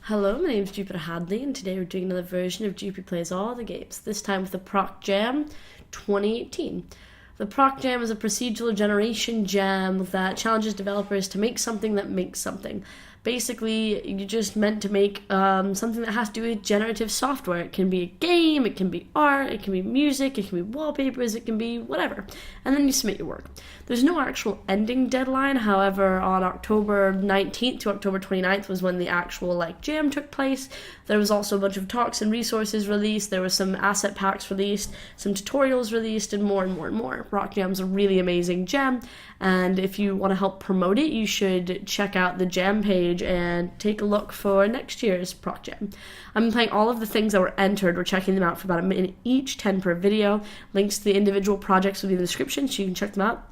Hello, my name is Jupi Hadley, and today we're doing another version of Jupi Plays All the Games, this time with the ProcJam 2018. The ProcJam is a procedural generation jam that challenges developers to make something that makes something. Basically, you're just meant to make something that has to do with generative software. It can be a game, it can be art, it can be music, it can be wallpapers, it can be whatever. And then you submit your work. There's no actual ending deadline, however, on October 19th to October 29th was when the actual jam took place. There was also a bunch of talks and resources released, there was some asset packs released, some tutorials released, and more and more and more. ProcJam's a really amazing jam, and if you want to help promote it, you should check out the jam page and take a look for next year's ProcJam. I'm playing all of the things that were entered. We're checking them out for about a minute each, 10 per video. Links to the individual projects will be in the description, so you can check them out.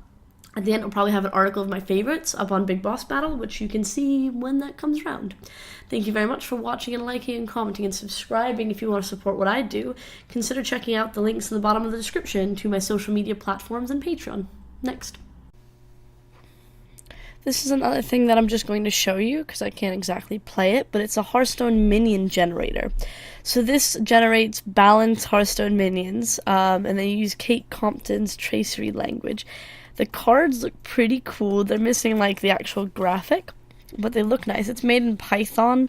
At the end, I'll probably have an article of my favorites up on Big Boss Battle, which you can see when that comes around. Thank you very much for watching and liking and commenting and subscribing. If you want to support what I do, consider checking out the links in the bottom of the description to my social media platforms and Patreon. Next. This is another thing that I'm just going to show you because I can't exactly play it, but it's a Hearthstone Minion generator. So this generates balanced Hearthstone minions, and they use Kate Compton's tracery language. The cards look pretty cool. They're missing the actual graphic, but they look nice. It's made in Python,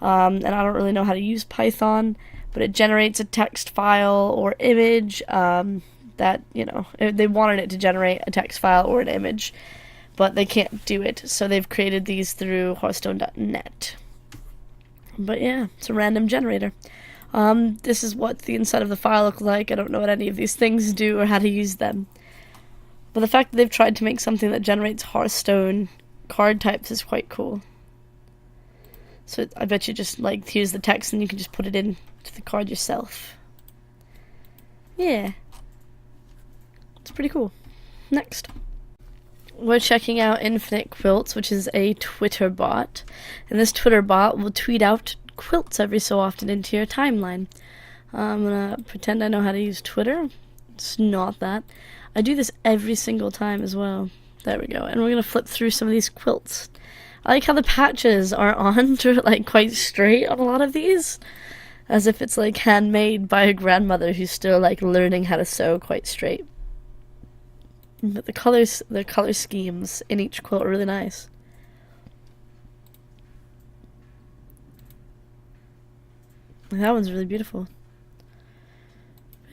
and I don't really know how to use Python, but it generates a text file or image that, they wanted it to generate a text file or an image, but they can't do it, so they've created these through Hearthstone.net. But yeah, it's a random generator. This is what the inside of the file looks like. I don't know what any of these things do or how to use them. But the fact that they've tried to make something that generates Hearthstone card types is quite cool. So I bet you just here's the text and you can just put it in to the card yourself. Yeah. It's pretty cool. Next. We're checking out Infinite Quilts, which is a Twitter bot. And this Twitter bot will tweet out quilts every so often into your timeline. I'm gonna pretend I know how to use Twitter. It's not that. I do this every single time as well. There we go. And we're going to flip through some of these quilts. I like how the patches are on to quite straight on a lot of these. As if it's handmade by a grandmother who's still learning how to sew quite straight. But the color schemes in each quilt are really nice. That one's really beautiful.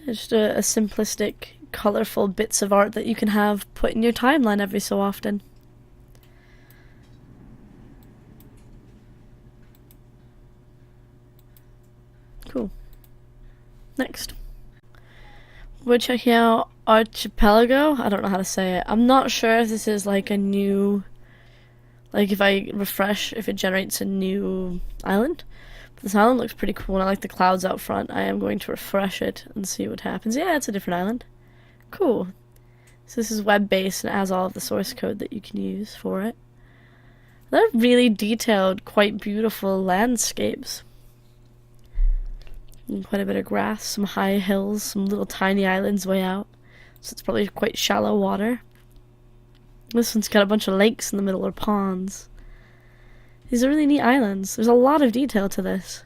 It's just a simplistic, colorful bits of art that you can have put in your timeline every so often. Cool. Next. We're checking out Archipelago. I don't know how to say it. I'm not sure if this is a new, if I refresh, if it generates a new island. This island looks pretty cool, and I like the clouds out front. I am going to refresh it and see what happens. Yeah, it's a different island. Cool. So this is web-based, and it has all of the source code that you can use for it. They're really detailed, quite beautiful landscapes. And quite a bit of grass, some high hills, some little tiny islands way out. So it's probably quite shallow water. This one's got a bunch of lakes in the middle, or ponds. These are really neat islands. There's a lot of detail to this.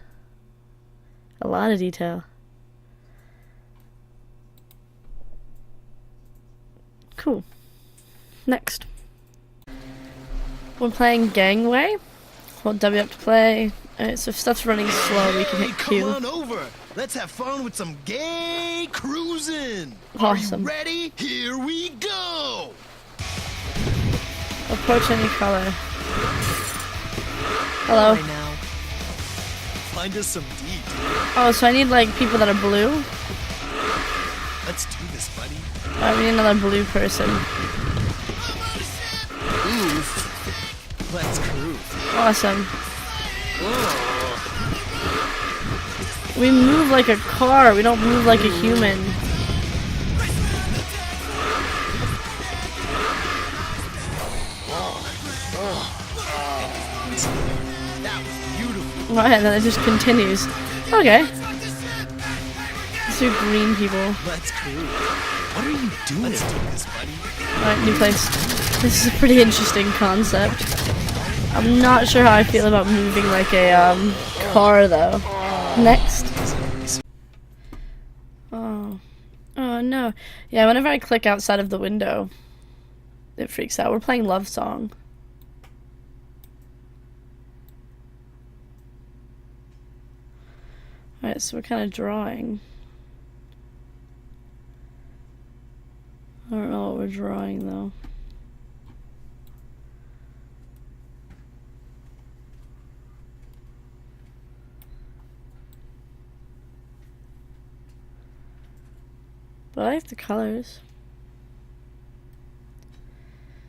A lot of detail. Cool. Next. We're playing Gangway. Hold W up to play. Alright, so if stuff's running slow, we can hit Q. Come on over. Let's have fun with some gay cruising. Awesome. Are you ready? Here we go. Approach any color. Hello. Right now. Find us some D, dude. Oh, so I need people that are blue? Let's do this, buddy. Alright, we need another blue person. Oof. Let's cruise. Awesome. Oh. We move like a car, we don't move like a human. That was beautiful. Alright, then it just continues. Okay. Let's do green people. Let's cruise. What are you doing? Let's do this, buddy. Alright, new place. This is a pretty interesting concept. I'm not sure how I feel about moving like a car though. Next. Oh. Oh no. Yeah, whenever I click outside of the window, it freaks out. We're playing Love Song. Alright, so we're kind of drawing. I don't know what we're drawing though. But I like the colors.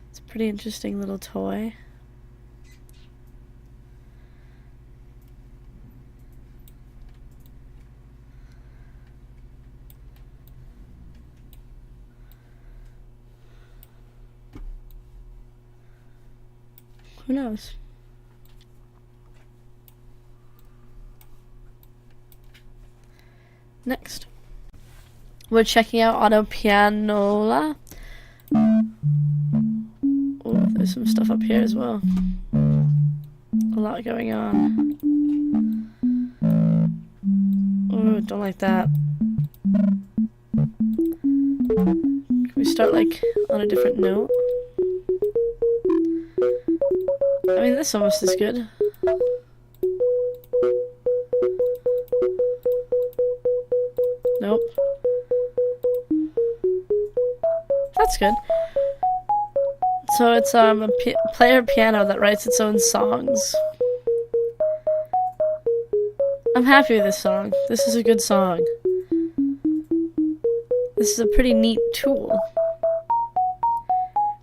It's a pretty interesting little toy. Who knows? Next. We're checking out Autopianola. Oh, there's some stuff up here as well. A lot going on. Oh, don't like that. Can we start like on a different note? I mean, this almost is good. Nope. That's good. So it's a player piano that writes its own songs. I'm happy with this song. This is a good song. This is a pretty neat tool.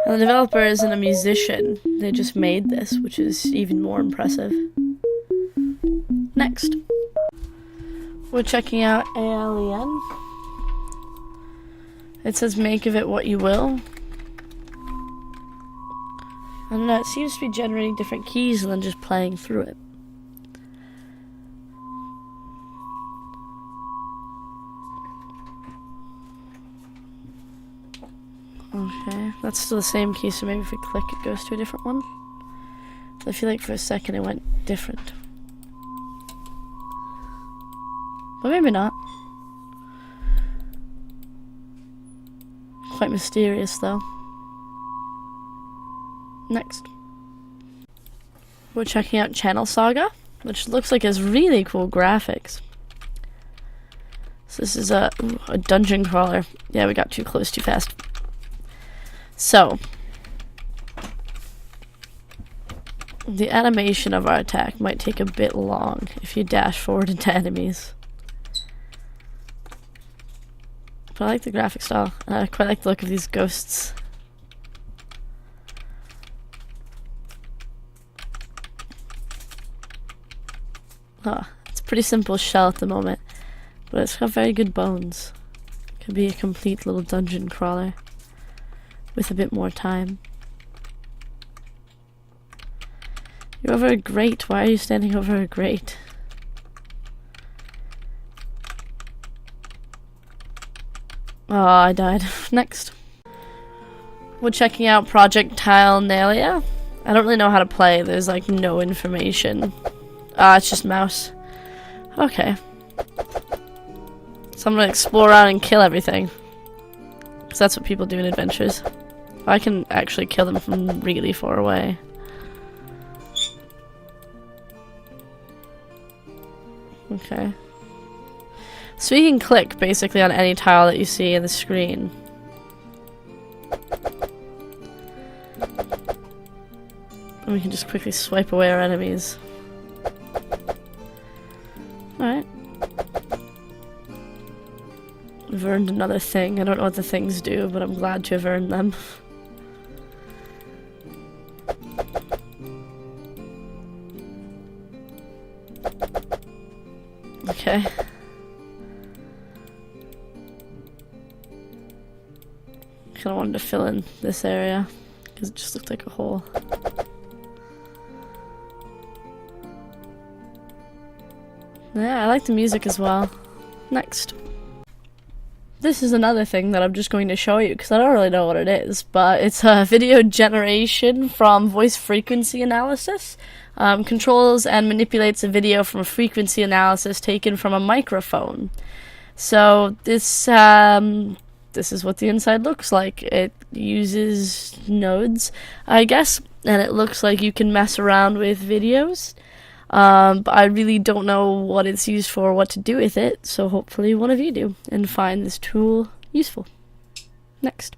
And the developer isn't a musician. They just made this, which is even more impressive. Next. We're checking out Alien. It says make of it what you will. I don't know, it seems to be generating different keys and then just playing through it. Okay, that's still the same key, so maybe if we click it goes to a different one. I feel like for a second it went different. But maybe not. Quite mysterious though. Next. We're checking out Channel Saga, which looks like it has really cool graphics. So this is a dungeon crawler. Yeah, we got too close too fast. So, the animation of our attack might take a bit long if you dash forward into enemies. But I like the graphic style. I quite like the look of these ghosts. It's a pretty simple shell at the moment, but it's got very good bones. Could be a complete little dungeon crawler with a bit more time. You're over a grate. Why are you standing over a grate? Oh, I died. Next. We're checking out ProcJam. I don't really know how to play. There's like no information. It's just mouse. Okay. So I'm gonna explore around and kill everything. Because that's what people do in adventures. I can actually kill them from really far away. Okay. So you can click basically on any tile that you see in the screen. And we can just quickly swipe away our enemies. Alright. We've earned another thing. I don't know what the things do, but I'm glad to have earned them. Okay. Kinda wanted to fill in this area, because it just looked like a hole. Yeah, I like the music as well. Next. this is another thing that I'm just going to show you because I don't really know what it is, but it's a video generation from voice frequency analysis. Controls and manipulates a video from a frequency analysis taken from a microphone. So this is what the inside looks like. It uses nodes, I guess, and it looks like you can mess around with videos. But I really don't know what it's used for or what to do with it, so hopefully one of you do and find this tool useful. Next.